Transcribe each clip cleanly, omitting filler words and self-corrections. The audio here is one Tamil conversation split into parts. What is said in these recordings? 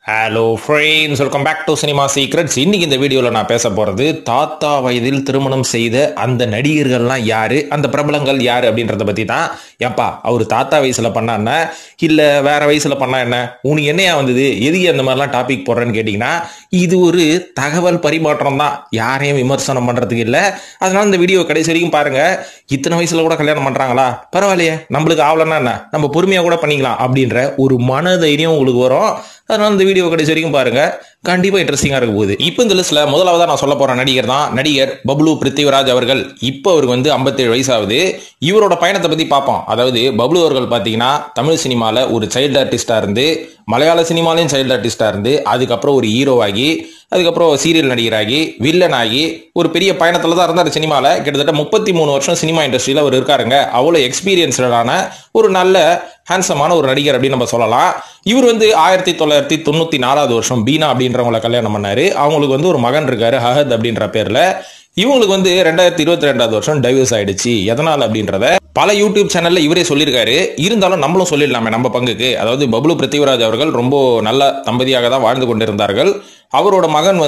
Hello friends, welcome back to cinema secrets. இன்னைக்கு இந்த வீடியோவில் நான் பேச போகிறது தாத்தா வயதில் திருமணம் செய்த அந்த நடிகர்கள்லாம் யார், அந்த பிரபலங்கள் யார் அப்படின்றத பற்றி தான். ஏப்பா அவர் தாத்தா வயசில் பண்ணா என்ன, இல்லை வேற வயசில் பண்ணா என்ன, உனக்கு என்னையா வந்தது, எதுக்கு அந்த மாதிரிலாம் டாபிக் போடுறேன்னு கேட்டிங்கன்னா, இது ஒரு தகவல் பரிமாற்றம் தான், யாரையும் விமர்சனம் பண்ணுறதுக்கு இல்லை. அதனால இந்த வீடியோ கடைசி வரைக்கும் பாருங்கள். இத்தனை வயசில் கூட கல்யாணம் பண்ணுறாங்களா, பரவாயில்லையே, நம்மளுக்கு ஆகலன்னா என்ன, நம்ம பொறுமையாக கூட பண்ணிக்கலாம் அப்படின்ற ஒரு மன தைரியம் உங்களுக்கு வரும். அதனால இந்த வீடியோ கடைசி வரைக்கும் பாருங்க, கண்டிப்பா இன்ட்ரெஸ்டிங்கா இருக்க போகுது. இப்போ இந்த லிஸ்ட்ல முதலாவதா நான் சொல்ல போற நடிகர் தான் நடிகர் பப்ளு பிருத்திவிராஜ் அவர்கள். இப்போ அவருக்கு 57 வயசு ஆகுது. இவரோட பயணத்தை பத்தி பார்ப்போம். அதாவது பப்ளு அவர்கள் பாத்தீங்கன்னா தமிழ் சினிமால ஒரு சைல்டு ஆர்டிஸ்டா இருந்து, மலையாள சினிமாலையும் சைல்டு ஆர்டிஸ்டா இருந்து, அதுக்கப்புறம் ஒரு ஹீரோவாகி, அதுக்கப்புறம் சீரியல் நடிகராகி, வில்லன் ஆகி ஒரு பெரிய பயணத்துல தான் இருந்தார் சினிமால. கிட்டத்தட்ட 33 வருஷம் சினிமா இண்டஸ்ட்ரியில அவர் இருக்காருங்க. அவ்வளவு எக்ஸ்பீரியன்ஸ்டான ஒரு நல்ல ஹேண்ட்ஸமான ஒரு நடிகர் அப்படின்னு நம்ம சொல்லலாம். இவர் 1994 வருஷம் பீனா அப்படின்றவங்களை கல்யாணம் பண்ணாரு. அவங்களுக்கு ஒரு மகன் இருக்காரு, அஹத் அப்படின்ற பேர்ல. இவங்களுக்கு 2022 வருஷம் டைவர்ஸ் ஆயிடுச்சு. எதனால அப்படின்றத பல யூடியூப் சேனல்ல இவரே சொல்லியிருக்காரு. இருந்தாலும் நம்மளும் சொல்லிடலாமே நம்ம பங்குக்கு. அதாவது பப்ளு பிருத்திவிராஜ் அவர்கள் ரொம்ப நல்ல தம்பதியாக தான் வாழ்ந்து கொண்டிருந்தார்கள். அவரோட மகன்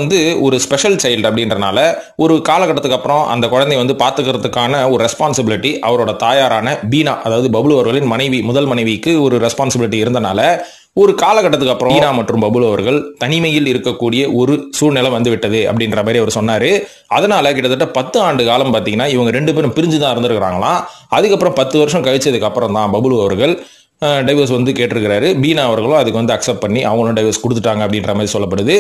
ஒரு ஸ்பெஷல் சைல்டு அப்படின்றனால ஒரு காலகட்டத்துக்கு அப்புறம் அந்த குழந்தை பார்த்துக்கிறதுக்கான ஒரு ரெஸ்பான்சிபிலிட்டி அவரோட தாயாரான பீனா, அதாவது பப்ளு அவர்களின் மனைவி, முதல் மனைவிக்கு ஒரு ரெஸ்பான்சிபிலிட்டி இருந்தனால ஒரு காலகட்டத்துக்கு அப்புறம் பீனா மற்றும் பப்ளு அவர்கள் தனிமையில் இருக்கக்கூடிய ஒரு சூழ்நிலை விட்டது அப்படின்ற மாதிரி அவர் சொன்னாரு. அதனால கிட்டத்தட்ட 10 ஆண்டு காலம் பார்த்தீங்கன்னா இவங்க 2 பேரும் பிரிஞ்சுதான் இருந்திருக்கிறாங்களாம். அதுக்கப்புறம் 10 வருஷம் கழிச்சதுக்கு அப்புறம் தான் பப்ளு அவர்கள் டைவர்ஸ் கேட்டிருக்கிறாரு. பீனா அவர்களும் அதுக்கு அக்செப்ட் பண்ணி அவங்களும் டைவர்ஸ் கொடுத்துட்டாங்க அப்படின்ற மாதிரி சொல்லப்படுது.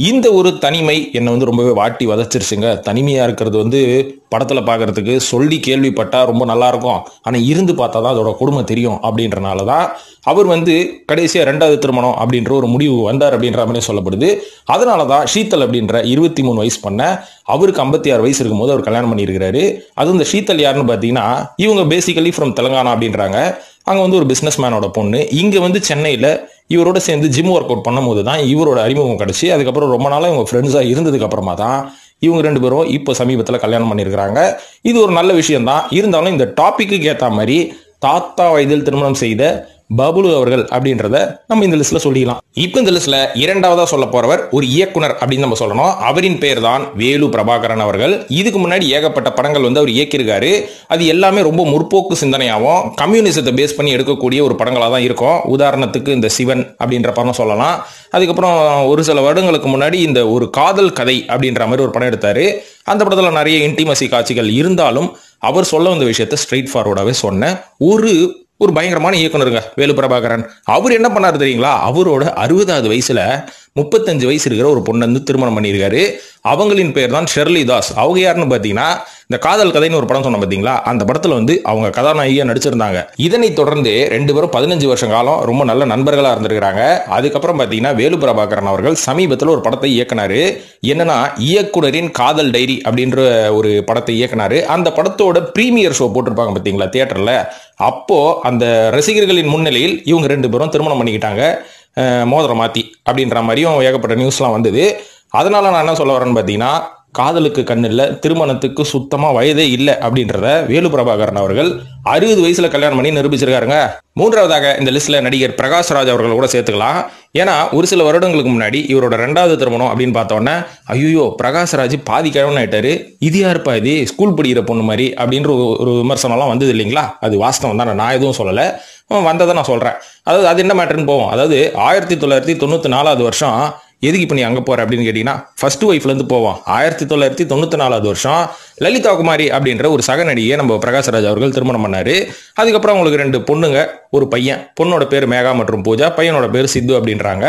இந்த ஒரு தனிமை என்னை ரொம்பவே வாட்டி வதச்சிருச்சுங்க. தனிமையா இருக்கிறது படத்துல பாக்குறதுக்கு சொல்லி கேள்விப்பட்டா ரொம்ப நல்லா இருக்கும், ஆனா இருந்து பார்த்தா தான் அதோட கொடுமை தெரியும். அப்படின்றனாலதான் அவர் கடைசியா 2வது திருமணம் அப்படின்ற ஒரு முடிவு வந்தார் அப்படின்ற மாதிரி சொல்லப்படுது. அதனாலதான் ஷீத்தல் அப்படின்ற 23 வயசு பண்ண அவருக்கு 56 வயசு இருக்கும் போது அவர் கல்யாணம் பண்ணியிருக்கிறாரு. அது இந்த ஷீத்தல் யாருன்னு பாத்தீங்கன்னா, இவங்க பேசிக்கலி ஃப்ரம் தெலுங்கானா அப்படின்றாங்க. அங்க ஒரு பிசினஸ் மேனோட பொண்ணு. இங்க சென்னையில இவரோட சேர்ந்து ஜிம் ஒர்க் அவுட் பண்ணும் போது தான் இவரோட அறிமுகம் கிடைச்சி, அதுக்கப்புறம் ரொம்ப நாளா இவங்க ஃப்ரெண்ட்ஸா இருந்ததுக்கு அப்புறமா தான் இவங்க 2 பேரும் இப்போ சமீபத்தில் கல்யாணம் பண்ணியிருக்கிறாங்க. இது ஒரு நல்ல விஷயம் தான். இருந்தாலும் இந்த டாபிக்கு ஏற்ற மாதிரி தாத்தா வயதில் திருமணம் செய்த பப்ளு அவர்கள் அப்படின்றத நம்ம இந்த லிஸ்ட்ல சொல்லிடலாம். இப்போ இந்த லிஸ்ட்ல 2வதா சொல்ல போறவர் ஒரு இயக்குனர் அப்படின்னு நம்ம சொல்லணும். அவரின் பெயர் தான் வேலு பிரபாகரன் அவர்கள். இதுக்கு முன்னாடி ஏகப்பட்ட படங்கள் அவர் இயக்கியிருக்காரு. அது எல்லாமே ரொம்ப முற்போக்கு சிந்தனையாகவும் கம்யூனிசத்தை பேஸ் பண்ணி எடுக்கக்கூடிய ஒரு படங்களா தான் இருக்கும். உதாரணத்துக்கு இந்த சிவன் அப்படின்ற படம் சொல்லலாம். அதுக்கப்புறம் ஒரு சில வருடங்களுக்கு முன்னாடி இந்த ஒரு காதல் கதை அப்படின்ற மாதிரி ஒரு படம் எடுத்தாரு. அந்த படத்துல நிறைய இன்டிமசி காட்சிகள் இருந்தாலும் அவர் சொல்ல வந்த விஷயத்தை ஸ்ட்ரெயிட் ஃபார்வர்டாவே சொன்ன ஒரு பயங்கரமான இயக்குனருங்க வேலு பிரபாகரன். அவர் என்ன பண்ணாரு தெரியுங்களா, அவரோட 60வது வயசுல 35 வயசு இருக்கிற ஒரு பொண்ணு திருமணம் பண்ணியிருக்காரு. அவங்களின் பேர் தான் ஷெர்லி தாஸ். அவங்க யாருன்னு பாத்தீங்கன்னா, இந்த காதல் கதைன்னு ஒரு படம் சொன்ன பாத்தீங்களா, அந்த படத்துல அவங்க கதாநாயகியா நடிச்சிருந்தாங்க. இதனை தொடர்ந்து 2 பேரும் 15 வருஷம் காலம் ரொம்ப நல்ல நண்பர்களா இருந்திருக்கிறாங்க. அதுக்கப்புறம் பாத்தீங்கன்னா வேலு பிரபாகரன் அவர்கள் சமீபத்தில் ஒரு படத்தை இயக்குனாரு. என்னன்னா, இயக்குனரின் காதல் டைரி அப்படின்ற ஒரு படத்தை இயக்குனாரு. அந்த படத்தோட பிரீமியர் ஷோ போட்டிருப்பாங்க பாத்தீங்களா தியேட்டர்ல. அப்போ அந்த ரசிகர்களின் முன்னிலையில் இவங்க 2 பேரும் திருமணம் பண்ணிக்கிட்டாங்க, மோதிரம் மாத்தி அப்படின்ற மாதிரியும் ஏகப்பட்ட நியூஸ்லாம் வந்தது. அதனால நான் என்ன சொல்ல வரேன்னு பாத்தீங்கன்னா, காதலுக்கு கண் இல்ல, திருமணத்துக்கு சுத்தமா வயதே இல்லை அப்படின்றத வேலு பிரபாகரன் அவர்கள் 60 வயசுல கல்யாணம் பண்ணி நிரூபிச்சிருக்காருங்க. 3வதாக இந்த லிஸ்ட்ல நடிகர் பிரகாஷ்ராஜ் அவர்கள் கூட சேர்த்துக்கலாம். ஏன்னா ஒரு சில வருடங்களுக்கு முன்னாடி இவரோட 2வது திருமணம் அப்படின்னு பார்த்தோன்னே, ஐயோ பிரகாஷ்ராஜ் பாதி கிழவன் ஆயிட்டாரு, இது யாருப்பா இது, ஸ்கூல் படிக்கிற பொண்ணு மாதிரி அப்படின்ற ஒரு விமர்சனம்லாம் வந்தது இல்லைங்களா. அது வாஸ்தவம் தான், நான் எதுவும் சொல்லலை, வந்ததை நான் சொல்றேன். அதாவது அது என்ன மேட்டர்னு போவோம். அதாவது 1994 வருஷம் எதுக்கு இப்போ நீ அங்கே போற அப்படின்னு கேட்டீங்கன்னா, ஃபர்ஸ்ட் ஒய்ஃப்லேருந்து போவோம். 1994 வருஷம் லலிதா குமாரி அப்படின்ற ஒரு சக நடிகையை நம்ம பிரகாஷ்ராஜ் அவர்கள் திருமணம் பண்ணாரு. அதுக்கப்புறம் அவங்களுக்கு 2 பொண்ணுங்க, ஒரு பையன். பொண்ணோட பேர் மேகா மற்றும் பூஜா, பையனோட பேர் சித்து அப்படின்றாங்க.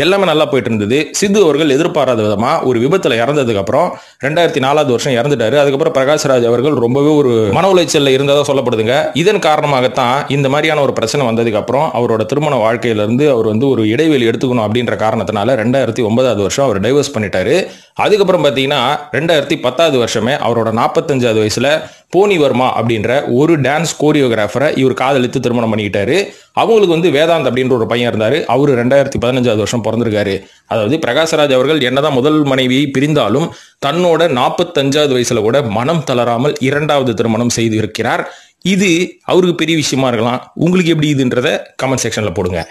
எல்லாமே நல்லா போயிட்டு இருந்தது. சித்து அவர்கள் எதிர்பாராத விதமா ஒரு விபத்துல இறந்ததுக்கு அப்புறம் 2004 வருஷம் இறந்துட்டாரு. அதுக்கப்புறம் பிரகாஷ்ராஜ் அவர்கள் ரொம்பவே ஒரு மன உளைச்சல்ல இருந்ததா சொல்லப்படுதுங்க. இதன் காரணமாகத்தான் இந்த மாதிரியான ஒரு பிரச்சனை வந்ததுக்கு அப்புறம் அவரோட திருமண வாழ்க்கையிலிருந்து அவர் ஒரு இடைவெளி எடுத்துக்கணும் அப்படின்ற காரணத்தினால 2009 வருஷம் அவர் டைவர்ஸ் பண்ணிட்டாரு. அதுக்கப்புறம் பாத்தீங்கன்னா 2010 வருஷமே அவரோட 45வது வயசுல போனி வர்மா அப்படின்ற ஒரு டான்ஸ் கோரியோகிராஃபரை இவர் காதலித்து திருமணம் பண்ணிக்கிட்டாரு. அவங்களுக்கு வேதாந்த் அப்படின்ற ஒரு பையன் இருந்தாரு. அவரு 2015 வருஷம் பிறந்திருக்காரு. அதாவது பிரகாஷ்ராஜ் அவர்கள் என்னதான் முதல் மனைவியை பிரிந்தாலும் தன்னோட 45வது வயசுல கூட மனம் தளராமல் 2வது திருமணம் செய்து இருக்கிறார். இது அவருக்கு பெரிய விஷயமா இருக்கலாம். உங்களுக்கு எப்படி இதுன்றத கமெண்ட் செக்ஷன்ல போடுங்க.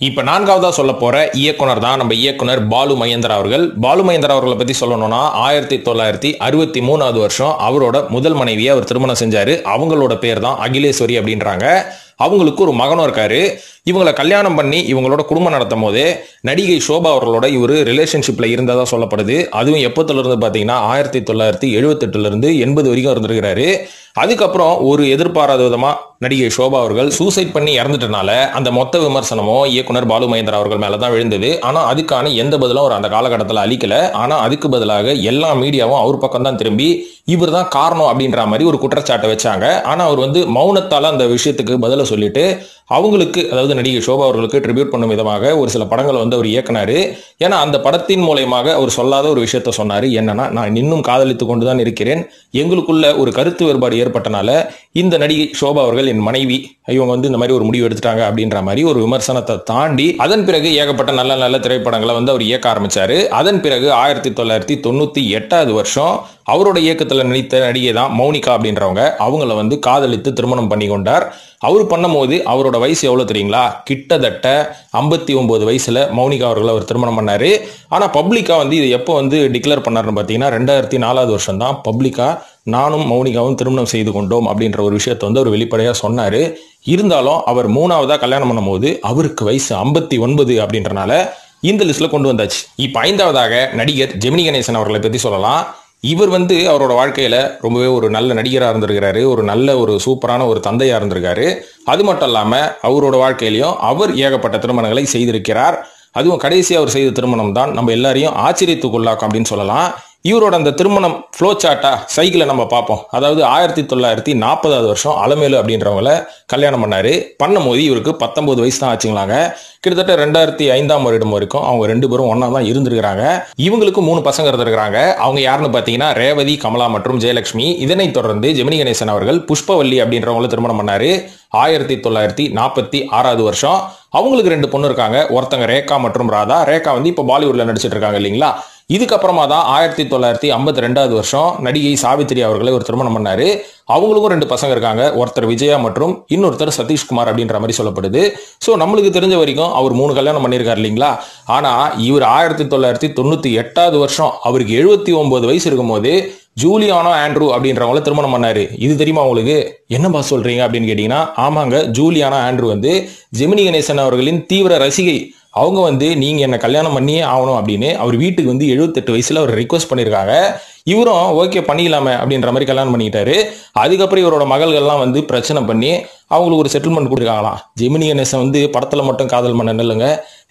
இப்ப நான்காவதா சொல்ல போற இயக்குனர் தான் நம்ம இயக்குனர் பாலு மகேந்திரா அவர்கள். பாலு மகேந்திரா அவர்களை பத்தி சொல்லணும்னா 1963 வருஷம் அவரோட முதல் மனைவியை அவர் திருமணம் செஞ்சாரு. அவங்களோட பேர் தான் அகிலேஸ்வரி அப்படின்றாங்க. அவங்களுக்கு ஒரு மகனும் இருக்காரு. இவங்களை கல்யாணம் பண்ணி இவங்களோட குடும்பம் நடத்தும் போதே நடிகை சோபா அவர்களோட இவரு ரிலேஷன்ஷிப்ல இருந்ததா சொல்லப்படுது. அதுவும் எப்பத்துல இருந்து பாத்தீங்கன்னா 1978 இருந்து 80 வரைக்கும் இருந்திருக்கிறாரு. அதுக்கப்புறம் ஒரு எதிர்பாராத விதமா நடிகை சோபா அவர்கள் சூசைட் பண்ணி இறந்துட்டனால அந்த மொத்த விமர்சனமும் இயக்குனர் பாலு மகேந்திரா அவர்கள் மேலதான் விழுந்தது. ஆனா அதுக்கான எந்த பதிலும் அவர் அந்த காலகட்டத்தில் அளிக்கல. ஆனா அதுக்கு பதிலாக எல்லா மீடியாவும் அவர் பக்கம் தான் திரும்பி இவர் தான் காரணம் அப்படின்ற மாதிரி ஒரு குற்றச்சாட்டை வச்சாங்க. ஆனா அவர் மௌனத்தால அந்த விஷயத்துக்கு பதில சொல்லிட்டு அவங்களுக்கு, அதாவது நடிகை சோபா அவர்களுக்கு ட்ரிபியூட் பண்ணும் விதமாக ஒரு சில படங்களை அவர் இயக்குனாரு. ஏன்னா அந்த படத்தின் மூலமாக அவர் சொல்லாத ஒரு விஷயத்த சொன்னாரு. என்னன்னா, நான் இன்னும் காதலித்து கொண்டுதான் இருக்கிறேன், எங்களுக்குள்ள ஒரு கருத்து வேறுபாடு ஏற்பட்டனால இந்த நடிகை சோபா அவர்கள் என் மனைவி, இவங்க இந்த மாதிரி ஒரு முடிவு எடுத்துட்டாங்க அப்படின்ற மாதிரி ஒரு விமர்சனத்தை தாண்டி அதன் பிறகு ஏகப்பட்ட நல்ல நல்ல திரைப்படங்களை அவர் இயக்க ஆரம்பிச்சாரு. அதன் பிறகு 1998 வருஷம் அவரோட இயக்கத்துல நடித்த நடிகை தான் மௌனிகா அப்படின்றவங்க. அவங்கள காதலித்து திருமணம் பண்ணி கொண்டார். அவர் பண்ணும்போது அவரோட வயசு எவ்வளவு தெரியுங்களா? கிட்டத்தட்ட 59 வயசுல மௌனிகா அவர்களை அவர் திருமணம் பண்ணாரு. ஆனா பப்ளிக்கா இது எப்போ டிக்ளேர் பண்ணாருன்னு பாத்தீங்கன்னா 2004 வருஷம் தான் பப்ளிக்கா நானும் மௌனிகாவும் திருமணம் செய்து கொண்டோம் அப்படின்ற ஒரு விஷயத்தை அவர் வெளிப்படையா சொன்னாரு. இருந்தாலும் அவர் மூணாவதா கல்யாணம் பண்ணும்போது அவருக்கு வயசு 59 அப்படின்றனால இந்த லிஸ்ட்ல கொண்டு வந்தாச்சு. இப்ப ஐந்தாவதாக நடிகர் ஜெமினி கணேசன் அவர்களை பத்தி சொல்லலாம். இவர் அவரோட வாழ்க்கையில ரொம்பவே ஒரு நல்ல நடிகராக இருந்திருக்கிறாரு. ஒரு நல்ல ஒரு சூப்பரான ஒரு தந்தையா இருந்திருக்காரு. அது மட்டும் இல்லாம அவரோட வாழ்க்கையிலையும் அவர் ஏகப்பட்ட திருமணங்களை செய்திருக்கிறார். அதுவும் கடைசி அவர் செய்த திருமணம் தான் நம்ம எல்லாரையும் ஆச்சரியத்துக்குள்ளாக்கும் அப்படின்னு சொல்லலாம். இவரோட அந்த திருமணம் ஃப்ளோ சார்ட்டா சைக்கிளை நம்ம பார்ப்போம். அதாவது 1940 வருஷம் அலமேலு அப்படின்றவங்கள கல்யாணம் பண்ணாரு. பண்ணும்போது இவருக்கு 19 வயசு தான் ஆச்சுங்களாங்க. கிட்டத்தட்ட 2005 வருடம் வரைக்கும் அவங்க ரெண்டு பேரும் ஒன்னா தான் இருந்திருக்கிறாங்க. இவங்களுக்கு 3 பசங்க இருந்திருக்கிறாங்க. அவங்க யாருன்னு பாத்தீங்கன்னா ரேவதி, கமலா மற்றும் ஜெயலட்சுமி. இதனைத் தொடர்ந்து ஜெமினி கணேசன் அவர்கள் புஷ்பவல்லி அப்படின்றவங்கள திருமணம் பண்ணாரு 1946 வருஷம். அவங்களுக்கு 2 பொண்ணு இருக்காங்க. ஒருத்தங்க ரேகா மற்றும் ராதா. ரேகா இப்ப பாலிவுட்ல நடிச்சிட்டு இருக்காங்க இல்லைங்களா. இதுக்கப்புறமா தான் 1952 வருஷம் நடிகை சாவித்திரி அவர்களை ஒரு திருமணம் பண்ணாரு. அவங்களுக்கும் 2 பசங்க இருக்காங்க. ஒருத்தர் விஜயா மற்றும் இன்னொருத்தர் சதீஷ்குமார் அப்படின்ற மாதிரி சொல்லப்படுது. சோ நம்மளுக்கு தெரிஞ்ச வரைக்கும் அவர் 3 கல்யாணம் பண்ணியிருக்காரு இல்லைங்களா. ஆனா இவர் 1998 வருஷம் அவருக்கு 79 வயசு இருக்கும் போது ஜூலியானா ஆண்ட்ரூ அப்படின்றவங்கள திருமணம் பண்ணாரு. இது தெரியுமா உங்களுக்கு? என்ன பாஸ் சொல்றீங்க அப்படின்னு கேட்டீங்கன்னா, ஆமாங்க, ஜூலியானா ஆண்ட்ரூ ஜெமினி கணேசன் அவர்களின் தீவிர ரசிகை. அவங்க நீங்க என்ன கல்யாணம் பண்ணியே ஆகணும் அப்படின்னு அவர் வீட்டுக்கு 78 வயசுல அவர் ரிக்வஸ்ட் பண்ணியிருக்காங்க. இவரும் ஓகே பண்ணிக்கலாமே அப்படின்ற மாதிரி கல்யாணம் பண்ணிக்கிட்டாரு. அதுக்கப்புறம் இவரோட மகள்கள்லாம் பிரச்சனை பண்ணி அவங்களுக்கு ஒரு செட்டில்மெண்ட் கொடுத்துருக்காங்களாம். ஜெமினி கணேசன் படத்துல மட்டும் காதல் மன்னன் இல்லைங்க,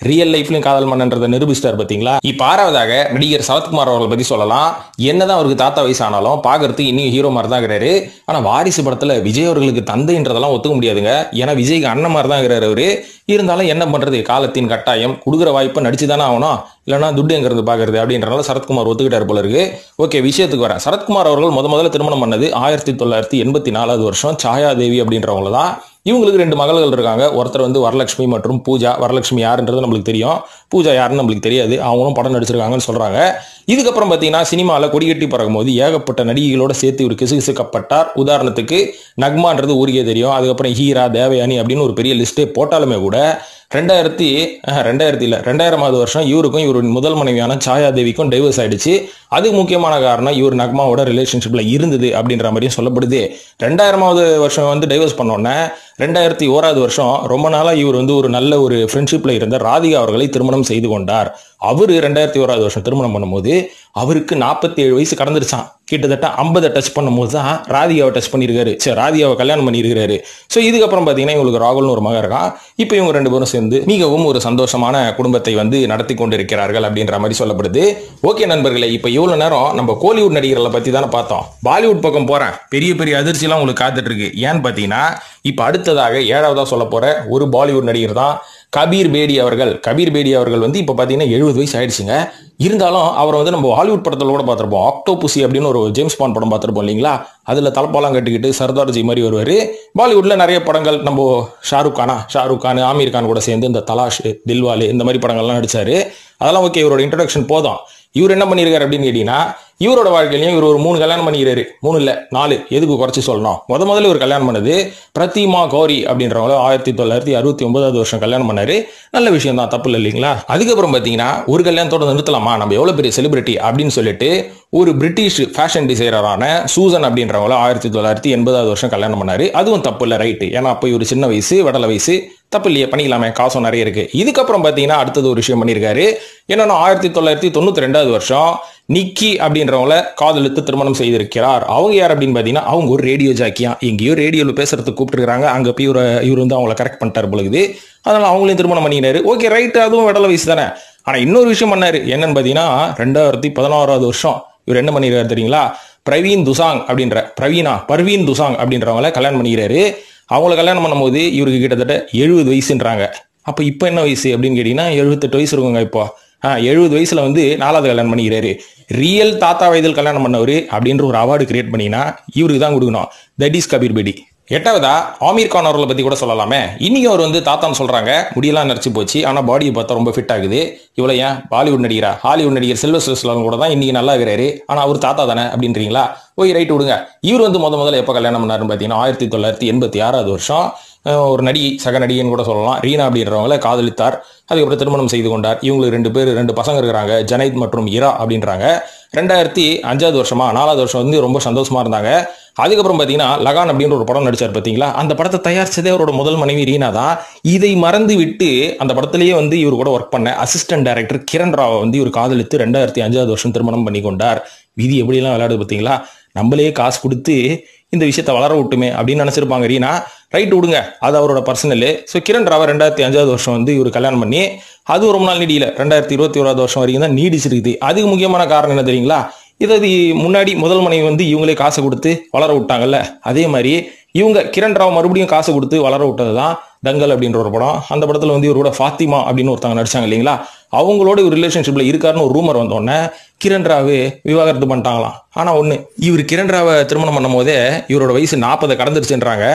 ரியல் லைஃப்லயும் காதல் மன்னன்றதை நிரூபிச்சிட்டார் பாத்தீங்களா. இப்ப 6வதாக நடிகர் சரத்குமார் அவர்களை பத்தி சொல்லலாம். என்னதான் அவருக்கு தாத்தா வயசு ஆனாலும் பாக்குறதுக்கு இன்னும் ஹீரோ மாதிரி தான் இருக்கிறாரு. ஆனா வாரிசு படத்துல விஜய் அவர்களுக்கு தந்தைன்றதெல்லாம் ஒத்துக்க முடியாதுங்க. ஏன்னா விஜய்க்கு அண்ணன் மாதிரி தான் இருக்கிறாரு அவரு. இருந்தாலும் என்ன பண்றது, காலத்தின் கட்டாயம், கொடுக்குற வாய்ப்பை நடிச்சுதானே ஆகணும், இல்லைன்னா துட்டு எங்கிறது பாக்குறது அப்படின்றனால சரத்குமார் ஒத்துக்கிட்டாரு போல இருக்கு. ஓகே, விஷயத்துக்கு வரேன். சரத்குமார் அவர்கள் முதல்ல திருமணம் பண்ணது 1984 வருஷம் சாயாதேவி அப்படின்றவங்க தான். இவங்களுக்கு 2 மகள்கள் இருக்காங்க. ஒருத்தர் வரலட்சுமி மற்றும் பூஜா. வரலட்சுமி யாருன்றது நம்மளுக்கு தெரியும், பூஜா யாருன்னு நம்மளுக்கு தெரியாது. அவங்களும் படம் நடிச்சிருக்காங்கன்னு சொல்றாங்க. இதுக்கப்புறம் பாத்தீங்கன்னா சினிமாவில் கொடிகட்டி பறக்கும் போது ஏகப்பட்ட நடிகைகளோட சேர்த்து இவர் கிசுகிசுக்கப்பட்டார். உதாரணத்துக்கு நக்மான்றது ஊருக்கே தெரியும். அதுக்கப்புறம் ஹீரா, தேவயானி அப்படின்னு ஒரு பெரிய லிஸ்டே போட்டாலுமே கூட 2000 வருஷம் இவருக்கும் இவருடைய முதல் மனைவியான சாயாதேவிக்கும் டைவர்ஸ் ஆயிடுச்சு. அதுக்கு முக்கியமான காரணம் இவர் நக்மாவோட ரிலேஷன்ஷிப்ல இருந்தது அப்படின்ற மாதிரியும் சொல்லப்படுது. 2000 வருஷம் டைவர்ஸ் பண்ணோன்னே 2001 வருஷம் ரொம்ப நாளா இவர் ஒரு நல்ல ஒரு ஃப்ரெண்ட்ஷிப்ல இருந்த ராதிகா அவர்களை திருமணம் செய்து கொண்டார். அவரு 2001 வருஷம் திருமணம் பண்ணும்போது அவருக்கு 47 வயசு கடந்துருச்சான். கிட்டத்தட்ட 50 டச் பண்ணும்போது தான் ராதிகாவை டச் பண்ணியிருக்காரு. சரி, ராதிகாவை கல்யாணம் பண்ணியிருக்காரு. ஸோ இதுக்கப்புறம் பார்த்தீங்கன்னா இவங்களுக்கு ராகுல்னு ஒரு மகன் இருக்கான். இப்போ இவங்க 2 பேரும் சேர்ந்து மிகவும் ஒரு சந்தோஷமான குடும்பத்தை நடத்தி கொண்டிருக்கிறார்கள் அப்படின்ற மாதிரி சொல்லப்படுது. ஓகே நண்பர்களே, இப்போ இவ்வளவு நேரம் நம்ம கோலிவுட் நடிகர்களை பத்தி தானே பார்த்தோம். பாலிவுட் பக்கம் போறேன், பெரிய பெரிய அதிர்ச்சியெல்லாம் உங்களுக்கு காத்துட்டு இருக்கு. ஏன்னு பார்த்தீங்கன்னா இப்போ அடுத்ததாக 7வதா சொல்ல போற ஒரு பாலிவுட் நடிகர் தான் கபீர் பேடி அவர்கள். கபீர் பேடி அவர்கள் இப்போ பார்த்தீங்கன்னா 70 வயசு ஆயிடுச்சுங்க. இருந்தாலும் அவரை நம்ம ஹாலிவுட் படத்தில் கூட பார்த்துருப்போம். ஆக்டோபுசி அப்படின்னு ஒரு ஜேம்ஸ் பாண்ட் படம் பார்த்துருப்போம் இல்லைங்களா. அதில் தலப்பாலாம் கட்டிக்கிட்டு சர்தார்ஜி மாதிரி வருவார். பாலிவுட்ல நிறைய படங்கள் நம்ம ஷாருக் கான், ஆமீர் கான் கூட சேர்ந்து இந்த தலாஷ், தில்வாலே இந்த மாதிரி படங்கள்லாம் நடிச்சாரு. அதெல்லாம் ஓகே, இவரோட இன்ட்ரடக்ஷன் போதும். இவர் என்ன பண்ணியிருக்காரு அப்படின்னு கேட்டீங்கன்னா, இவரோட வாழ்க்கையிலையும் இவர் ஒரு 3 கல்யாணம் பண்ணிக்கிறாரு. 3 இல்ல 4, எதுக்கு குறைச்சு சொல்லணும். முதல்ல ஒரு கல்யாணம் பண்ணது பிரதிமா கௌரி அப்படின்றவங்க 1969 வருஷம் கல்யாணம் பண்ணாரு. நல்ல விஷயம் தான், தப்பு இல்லை இல்லைங்களா. அதுக்கப்புறம் பாத்தீங்கன்னா ஒரு கல்யாணத்தோட நிறுத்தலாமா, நம்ம எவ்வளவு பெரிய செலிபிரிட்டி அப்படின்னு சொல்லிட்டு ஒரு பிரிட்டிஷ் ஃபேஷன் டிசைனரான சூசன் அப்படின்றவங்கள 1980 வருஷம் கல்யாணம் பண்ணாரு. அதுவும் தப்பு இல்லை, ரைட்டு. ஏன்னா அப்போ ஒரு சின்ன வயசு, வடல வயசு, தப்பு இல்லையே, பண்ணிக்கலாமே, காசும் நிறைய இருக்கு. இதுக்கப்புறம் பாத்தீங்கன்னா அடுத்தது ஒரு விஷயம் பண்ணியிருக்காரு. என்னன்னா 1992 வருஷம் நிக்கி அப்படின்றவங்கள காதலித்து திருமணம் செய்திருக்கிறார். அவங்க யார் அப்படின்னு பாத்தீங்கன்னா அவங்க ஒரு ரேடியோ ஜாக்கியா, எங்கேயோ ரேடியோல பேசுறதுக்கு கூப்பிட்டுருக்காங்க. அங்க போய் இவர் வந்து அவங்கள கரெக்ட் பண்ணிட்டாரு பொழுது. அதனால அவங்களையும் திருமணம் பண்ணினாரு. ஓகே ரைட், அதுவும் வடல வயசு தானே. ஆனா இன்னொரு விஷயம் பண்ணாரு. என்னன்னு பாத்தீங்கன்னா 2016 வருஷம் இவர் என்ன பண்ணிருக்காரு தெரியுங்களா, பர்வீன் துசாங் அப்படின்றவங்கள கல்யாணம் பண்ணிக்கிறாரு. அவங்கள கல்யாணம் பண்ணும்போது இவருக்கு கிட்டத்தட்ட 70 வயசுன்றாங்க. அப்ப இப்ப என்ன வயசு அப்படின்னு கேட்டீங்கன்னா 78 வயசு இருக்குங்க. இப்போ 70 வயசுல வந்து 4வது கல்யாணம் பண்ணிக்கிறாரு. ரியல் தாத்தா வயதில் கல்யாணம் பண்ணவரு அப்படின்ற ஒரு அவார்டு கிரியேட் பண்ணினா இவருக்கு தான் கொடுக்கணும். That is Kabir Bedi. 8வதா ஆமீர் கான் அவர்களை பத்தி கூட சொல்லலாமே. இன்னைக்கு அவர் வந்து தாத்தான்னு சொல்றாங்க. முடியெல்லாம் நரைச்சு போச்சு, ஆனா பாடியை பார்த்தா ரொம்ப ஃபிட் ஆகுது. இவ்வளவு ஏன் பாலிவுட் நடிகரா, ஹாலிவுட் நடிகர் சில்வஸ்டர் ஸ்டாலோன் கூட தான் இன்னைக்கு நல்லா இருக்கிறாரு. ஆனா அவர் தாத்தா தானே அப்படின்றீங்களா. ஓய் ரைட் விடுங்க. இவர் வந்து முதல்ல எப்ப கல்யாணம் பண்ணாருன்னு பாத்தீங்கன்னா 1986 வருஷம் ஒரு நடிகை, சக நடிகைன்னு கூட சொல்லலாம், ரீனா அப்படின்றவங்களை காதலித்தார். அதுக்கப்புறம் திருமணம் செய்து கொண்டார். இவங்களுக்கு 2 பசங்க இருக்கிறாங்க, ஜனைத் மற்றும் இரா அப்படின்றாங்க. 2005 வருஷமா 4வது வருஷம் வந்து ரொம்ப சந்தோஷமா இருந்தாங்க. அதுக்கப்புறம் பாத்தீங்கன்னா லகான் அப்படின்ற ஒரு படம் நடிச்சார் பாத்தீங்களா. அந்த படத்தை தயாரிச்சதே அவரோட முதல் மனைவி ரீனா தான். இதை மறந்து விட்டு அந்த படத்திலேயே வந்து இவர் கூட ஒர்க் பண்ண அசிஸ்டன்ட் டைரக்டர் கிரண் ராவை வந்து இவர் காதலித்து 2005 வருஷம் திருமணம் பண்ணி கொண்டார். விதி எப்படியெல்லாம் விளையாடுது பாத்தீங்களா. நம்மளே காசு கொடுத்து இந்த விஷயத்தை வளர விட்டுமே அப்படின்னு நினைச்சிருப்பாங்க ரீனா. ரைட் விடுங்க, அது அவரோட பர்சனல். ஸோ கிரண் ராவை 2005 வருஷம் வந்து இவர் கல்யாணம் பண்ணி அது ரொம்ப நாள் நீடியில 2021 வருஷம் வரைக்கும் தான் நீடிச்சிருக்குது. அதுக்கு முக்கியமான காரணம் என்ன தெரியுங்களா, இதாவது முன்னாடி முதல் மனைவி வந்து இவங்களே காசை கொடுத்து வளர விட்டாங்கல்ல, அதே மாதிரி இவங்க கிரண் ராவ் மறுபடியும் காசு கொடுத்து வளர விட்டதுதான் தங்கல் அப்படின்ற ஒரு படம். அந்த படத்துல வந்து இவரோட ஃபாத்திமா அப்படின்னு ஒருத்தவங்க நடிச்சாங்க இல்லைங்களா, அவங்களோட ஒரு ரிலேஷன்ஷிப்ல இருக்காருன்னு ஒரு ரூமர் வந்தோடனே கிரண் ராவு விவாகரத்து பண்ணிட்டாங்களாம். ஆனா ஒண்ணு, இவர் கிரண் ராவை திருமணம் பண்ணும் போதே இவரோட வயசு 40 கடந்துருச்சுன்றாங்க.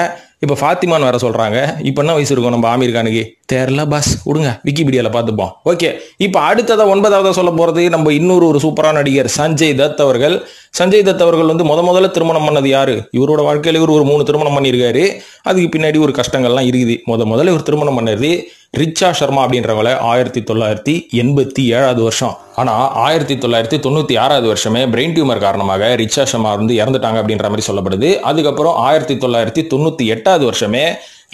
இப்ப ஃபாத்திமான்னு வேற சொல்றாங்க. இப்ப என்ன வயசு இருக்கும் நம்ம ஆமீர் கானுக்கு தெரியல பாஸ், விடுங்க, விக்கிபீடியால பார்த்துப்போம். ஓகே, இப்ப அடுத்ததா 9வதா சொல்ல போறது நம்ம இன்னொரு சூப்பரான நடிகர் சஞ்சய் தத் அவர்கள். சஞ்சய் தத் அவர்கள் வந்து முதல்ல திருமணம் பண்ணது யாரு, இவரோட வாழ்க்கையில இவர் ஒரு 3 திருமணம் பண்ணியிருக்காரு. அதுக்கு பின்னாடி ஒரு கஷ்டங்கள்லாம் இருக்குது. முதல்ல இவர் திருமணம் பண்ணது ரிச்சா சர்மா அப்படின்றவங்கள 1987 வருஷம். ஆனா 1996 வருஷமே பிரெயின் டியூமர் காரணமாக ரிச்சா சர்மா வந்து இறந்துட்டாங்க அப்படின்ற மாதிரி சொல்லப்படுது. அதுக்கப்புறம் 1998 வருஷமே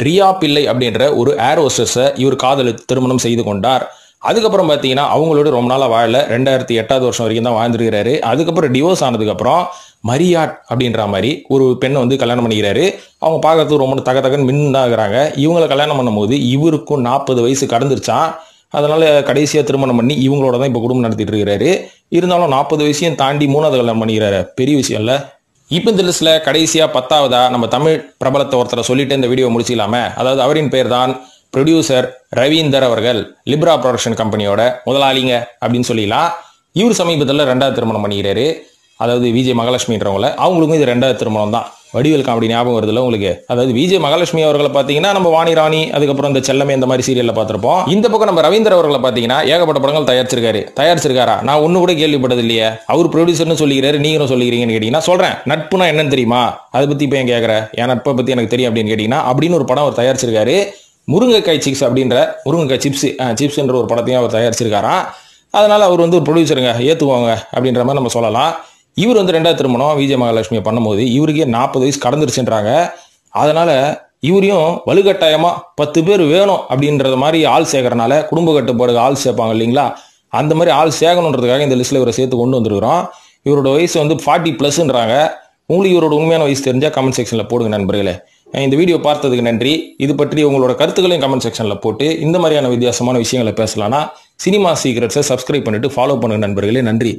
ரியா பிள்ளை அப்படின்ற ஒரு ஏர் ஹோஸ்டஸை இவர் காதலித்து திருமணம் செய்து கொண்டார். அதுக்கப்புறம் பார்த்தீங்கன்னா அவங்களோட ரொம்ப நாளாக வாழல, 2008 வருஷம் வரைக்கும் தான் வாழ்ந்துருக்கிறாரு. அதுக்கப்புறம் டிவோர்ஸ் ஆனதுக்கப்புறம் மரியாட் அப்படின்ற மாதிரி ஒரு பெண்ணை வந்து கல்யாணம் பண்ணிக்கிறாரு. அவங்க பார்க்கறதுக்கு ரொம்ப தகன்னு மின்னாகிறாங்க. இவங்களை கல்யாணம் பண்ணும்போது இவருக்கும் 40 வயசு கடந்துருச்சான். அதனால கடைசியாக திருமணம் பண்ணி இவங்களோட தான் இப்போ குடும்பம் நடத்திட்டு இருக்கிறாரு. இருந்தாலும் 40 வயசையும் தாண்டி 3வது கல்யாணம் பண்ணிக்கிறாரு, பெரிய விஷயம் இல்லை. இப்போ இந்த லிஸ்ட்ல கடைசியா 10வதா நம்ம தமிழ் பிரபலத்தை ஒருத்தரை சொல்லிட்டு இந்த வீடியோ முடிச்சிக்கலாமே. அதாவது அவரின் பேர் தான் ப்ரொடியூசர் ரவீந்தர் அவர்கள். லிப்ரா ப்ரொடக்ஷன் கம்பெனியோட முதலாளிங்க அப்படின்னு சொல்லிடலாம். இவர் சமீபத்தில் 2வது திருமணம் பண்ணிக்கிறாரு. அதாவது விஜய் மகாலட்சுமின்றவங்கள. அவங்களுக்கும் இது 2வது திருமணம் தான். வடிவேல் காமெடி ஞாபகம் வருதுல்ல உங்களுக்கு. அதாவது விஜய் மகாலட்சுமி அவர்களை பார்த்தீங்கன்னா நம்ம வாணி ராணி, அதுக்கப்புறம் இந்த செல்லமே இந்த மாதிரி சீரியல்ல பார்த்திருப்போம். இந்த பக்கம் நம்ம ரவீந்தர் அவர்களை பார்த்தீங்கன்னா ஏகப்பட்ட படங்கள் தயாரிச்சிருக்காரா? நான் ஒண்ணு கூட கேள்விப்பட்டது இல்லையே. அவர் ப்ரொடியூசர்னு சொல்லிக்கிறாரு, நீங்களும் சொல்லிக்கிறீங்கன்னு கேட்டீங்கன்னா சொல்றேன். நட்புனா என்னன்னு தெரியுமா, அதை பத்தி இப்போ ஏன் கேட்கற, என் நட்பை பத்தி எனக்கு தெரியும் அப்படின்னு கேட்டீங்கன்னா அப்படின்னு ஒரு படம் அவர் தயாரிச்சிருக்காரு. முருங்கைக்காய் சிப்ஸ் அப்படின்ற முருங்கைக்காய் சிப்ஸ்ன்ற ஒரு படத்தையும் அவர் தயாரிச்சிருக்காராம். அதனால அவர் வந்து ஒரு ப்ரொடியூசருங்க, ஏத்துவாங்க அப்படின்ற மாதிரி நம்ம சொல்லலாம். இவர் வந்து 2வது திருமணம் விஜய் மகாலட்சுமியை பண்ணும்போது இவருக்கே 40 வயசு கடந்துருச்சுன்றாங்க. அதனால இவரையும் வலுக்கட்டாயமா 10 பேர் வேணும் அப்படின்றது மாதிரி ஆள் சேர்க்கறனால, குடும்ப கட்டுப்பாடு ஆள் சேர்ப்பாங்க இல்லைங்களா, அந்த மாதிரி ஆள் சேர்க்கணுன்றதுக்காக இந்த லிஸ்ட்ல இவரை சேர்த்து கொண்டு வந்துருக்கிறோம். இவரோட வயசு வந்து 40+ன்றாங்க. உங்களுக்கு இவரோட உண்மையான வயசு தெரிஞ்சா கமெண்ட் செக்ஷன்ல போடுங்க நண்பர்களே. இந்த வீடியோ பார்த்ததுக்கு நன்றி. இது பற்றி உங்களோட கருத்துக்களையும் கமெண்ட் செக்ஷன்ல போட்டு இந்த மாதிரியான வித்தியாசமான விஷயங்களை பேசலாம்னா சினிமா சீக்ரெட்ஸை சப்ஸ்கிரைப் பண்ணிட்டு ஃபாலோ பண்ணுங்க நண்பர்களே. நன்றி.